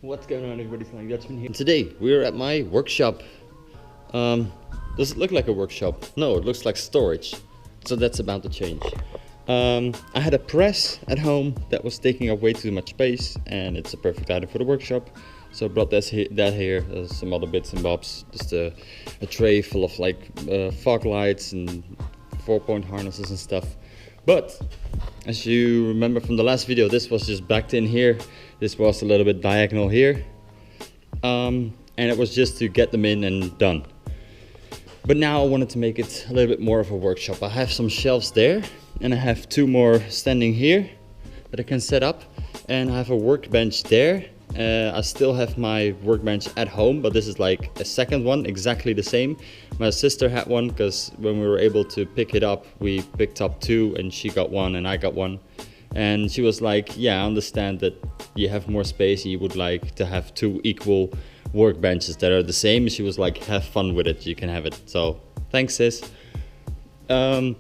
What's going on, everybody? It's like Dutchman here. Today we're at my workshop. Does it look like a workshop? No, it looks like storage. So that's about to change. I had a press at home that was taking up way too much space, and it's a perfect item for the workshop. So I brought that here, some other bits and bobs, just a tray full of like fog lights and 4-point harnesses and stuff. But as you remember from the last video, this was just backed in here. This was a little bit diagonal here. And it was just to get them in and done. But now I wanted to make it a little bit more of a workshop. I have some shelves there, and I have 2 more standing here that I can set up. And I have a workbench there. I still have my workbench at home, but this is like a second one, exactly the same. My sister had one because when we were able to pick it up, we picked up 2, and she got 1 and I got 1. And she was like, yeah, I understand that you have more space and you would like to have 2 equal workbenches that are the same. She was like, have fun with it, you can have it. So thanks, sis. I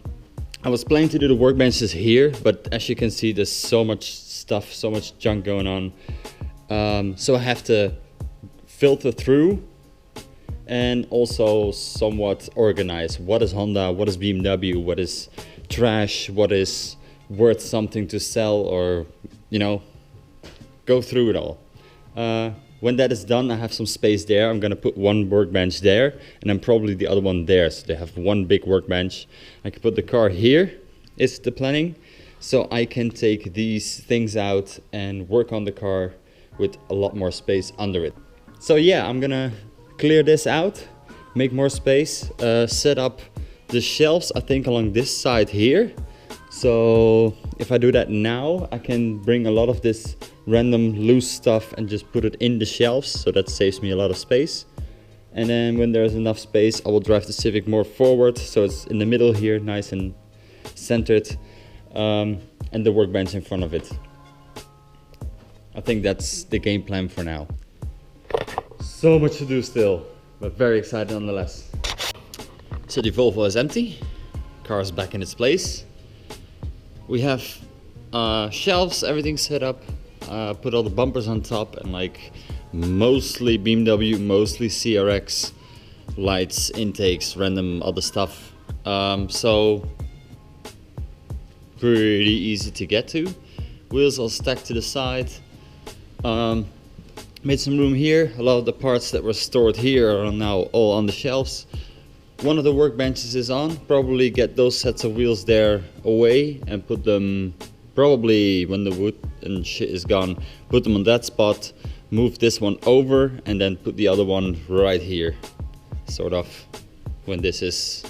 was planning to do the workbenches here, but as you can see, there's so much stuff, so much junk going on. So I have to filter through and also somewhat organize what is Honda, what is BMW, what is trash, what is worth something to sell, or, you know, go through it all. When that is done, I have some space there. I'm gonna put 1 workbench there and then probably the other one there. So they have 1 big workbench. I can put the car here, is the planning. So I can take these things out and work on the car with a lot more space under it. So yeah, I'm gonna clear this out, make more space, set up the shelves, I think along this side here. So if I do that now, I can bring a lot of this random loose stuff and just put it in the shelves, so that saves me a lot of space. And then when there's enough space, I will drive the Civic more forward, so it's in the middle here, nice and centered, and the workbench in front of it. I think that's the game plan for now. So much to do still, but very excited nonetheless. So the Volvo is empty, car is back in its place. We have shelves, everything set up, put all the bumpers on top, and like mostly BMW, mostly CRX, lights, intakes, random other stuff. So pretty easy to get to. Wheels all stacked to the side. Made some room here. A lot of the parts that were stored here are now all on the shelves. One of the workbenches is on. Probably get those sets of wheels there away and put them, probably when the wood and shit is gone, put them on that spot, move this one over, and then put the other one right here. Sort of when this is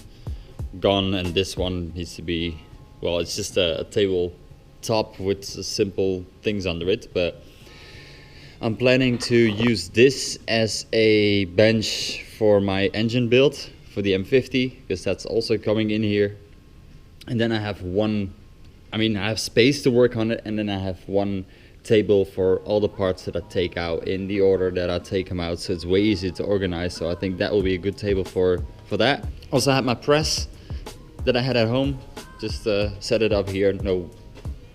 gone, and this one needs to be, well, it's just a table top with simple things under it, but I'm planning to use this as a bench for my engine build for the M50, because that's also coming in here. And then I have I have space to work on it, and then I have 1 table for all the parts that I take out in the order that I take them out, so it's way easier to organize. So I think that will be a good table for that. Also I had my press that I had at home, just set it up here. No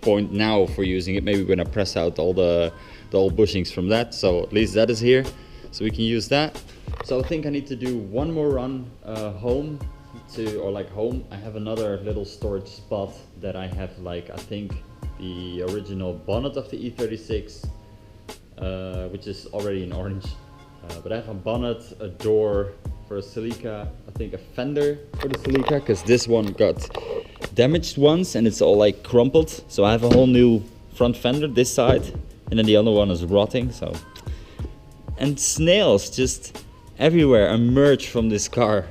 point now for using it, maybe when I press out all the old bushings from that, so at least that is here, so we can use that. So I think I need to do 1 more run home. I have another little storage spot that I have, like, I think the original bonnet of the E36, which is already in orange, but I have a bonnet, a door for a Celica, I think a fender for the Celica, because this one got damaged once and it's all like crumpled. So I have a whole new front fender this side, and then the other one is rotting. So, and snails just everywhere emerge from this car.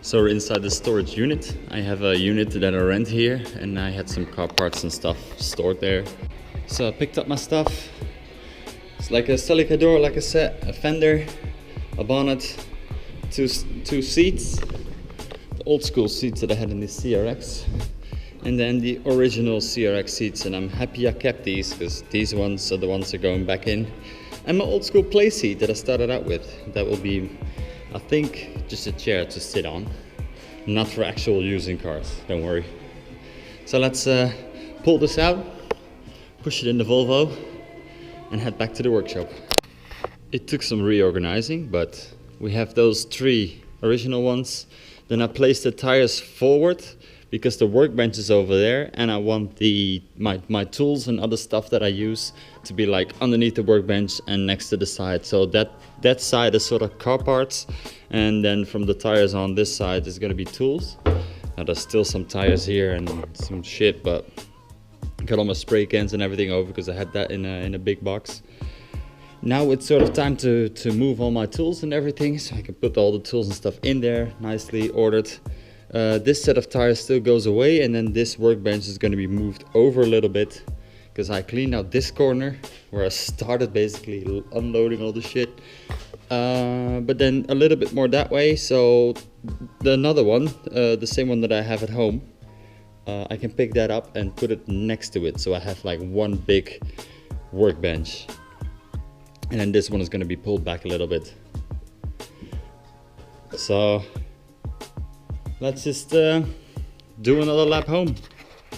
So we're inside the storage unit. I have a unit that I rent here, and I had some car parts and stuff stored there. So I picked up my stuff. It's like a Celica door, like I said, a fender, a bonnet, two seats, the old school seats that I had in the CRX, and then the original CRX seats. And I'm happy I kept these, because these ones are the ones that are going back in. And my old school play seat that I started out with, that will be, I think, just a chair to sit on, not for actual use in cars, don't worry. So let's pull this out, push it in the Volvo, and head back to the workshop. it took some reorganizing, but we have those 3 original ones. Then I placed the tires forward because the workbench is over there, and I want my tools and other stuff that I use to be like underneath the workbench and next to the side. So that side is sort of car parts, and then from the tires on this side is going to be tools. Now there's still some tires here and some shit, but I got all my spray cans and everything over because I had that in a big box. Now it's sort of time to move all my tools and everything, so I can put all the tools and stuff in there, nicely ordered. This set of tires still goes away, and then this workbench is going to be moved over a little bit because I cleaned out this corner where I started basically unloading all the shit. But then a little bit more that way, so another one, the same one that I have at home, I can pick that up and put it next to it, so I have like one big workbench. And then this one is going to be pulled back a little bit. So let's just do another lap home.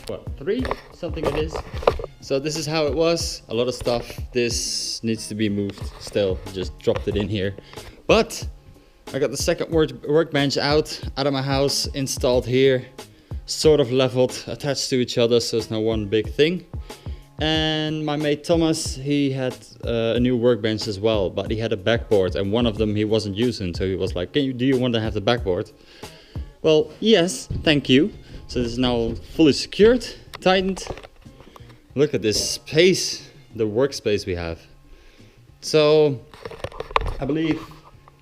What, 3? Something it is. So this is how it was. A lot of stuff. This needs to be moved still. Just dropped it in here. But I got the second workbench out of my house, installed here, sort of leveled, attached to each other, so it's now one big thing. And my mate Thomas, he had a new workbench as well, but he had a backboard, and one of them he wasn't using, so he was like, do you want to have the backboard? Well, yes, thank you. So this is now fully secured, tightened. Look at this space, the workspace we have. So I believe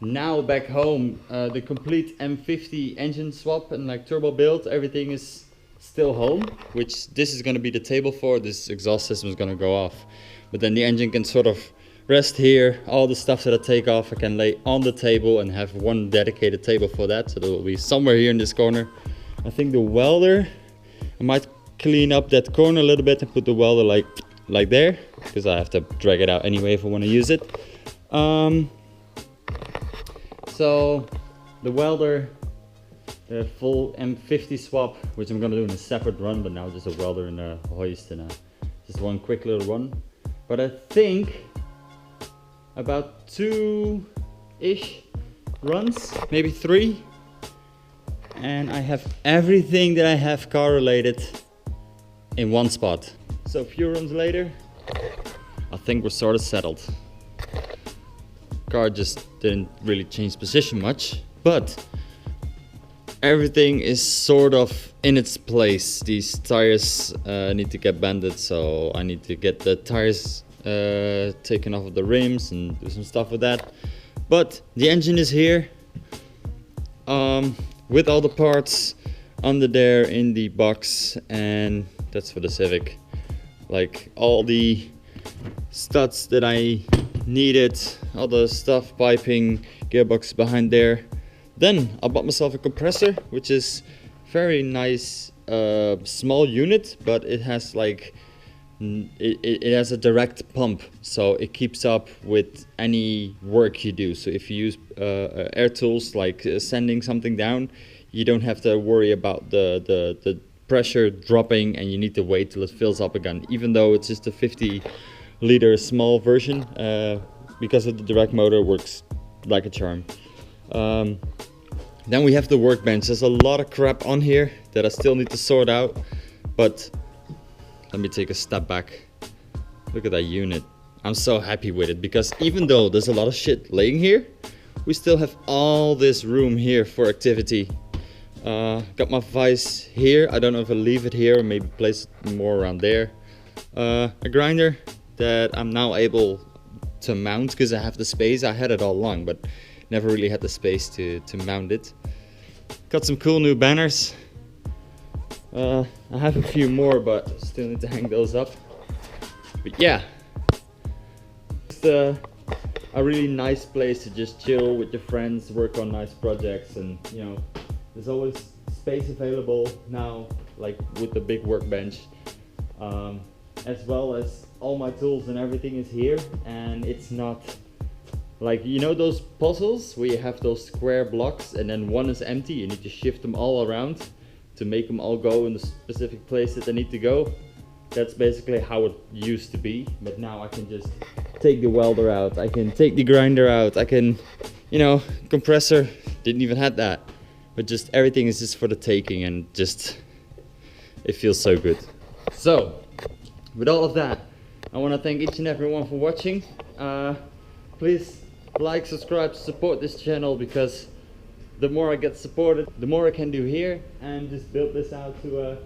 now back home, the complete M50 engine swap and like turbo build, everything is still home, which this is going to be the table for. This exhaust system is going to go off, but then the engine can sort of rest here. All the stuff that I take off I can lay on the table and have one dedicated table for that, so there will be somewhere here in this corner. I think the welder, I might clean up that corner a little bit and put the welder like there, because I have to drag it out anyway if I want to use it. So the welder, the full M50 swap, which I'm gonna do in a separate run, but now just a welder and a hoist and just one quick little run. But I think about 2-ish runs, maybe 3, and I have everything that I have car related in one spot. So a few runs later, I think we're sort of settled. Car just didn't really change position much, but everything is sort of in its place. These tires need to get banded, so I need to get the tires taken off of the rims and do some stuff with that. But the engine is here with all the parts under there in the box, and that's for the Civic. Like all the studs that I needed, all the stuff, piping, gearbox behind there. Then I bought myself a compressor, which is very nice, small unit, but it has like it has a direct pump, so it keeps up with any work you do. So if you use air tools like sanding something down, you don't have to worry about the pressure dropping, and you need to wait till it fills up again, even though it's just a 50-liter small version. Because of the direct motor, works like a charm. Then we have the workbench. There's a lot of crap on here that I still need to sort out, but let me take a step back. Look at that unit. I'm so happy with it, because even though there's a lot of shit laying here, we still have all this room here for activity. Got my vise here. I don't know if I'll leave it here or maybe place it more around there. A grinder that I'm now able to mount because I have the space. I had it all along, but never really had the space to mount it. Got some cool new banners. I have a few more, but still need to hang those up. But yeah, it's a really nice place to just chill with your friends, work on nice projects, and you know, there's always space available now, like with the big workbench, as well as all my tools and everything is here. And it's not like, you know, those puzzles where you have those square blocks and then one is empty, you need to shift them all around to make them all go in the specific place that they need to go. That's basically how it used to be, but now I can just take the welder out, I can take the grinder out, I can, you know, compressor, didn't even have that. But just everything is just for the taking, and just, it feels so good. So, with all of that, I want to thank each and everyone for watching. Please like, subscribe, support this channel, because the more I get supported, the more I can do here, and just build this out to a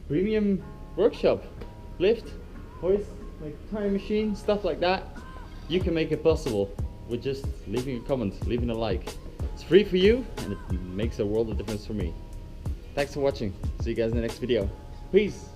premium workshop. Lift, hoist, like tire machine, stuff like that. You can make it possible with just leaving a comment, leaving a like. It's free for you, and it makes a world of difference for me. Thanks for watching. See you guys in the next video. Peace.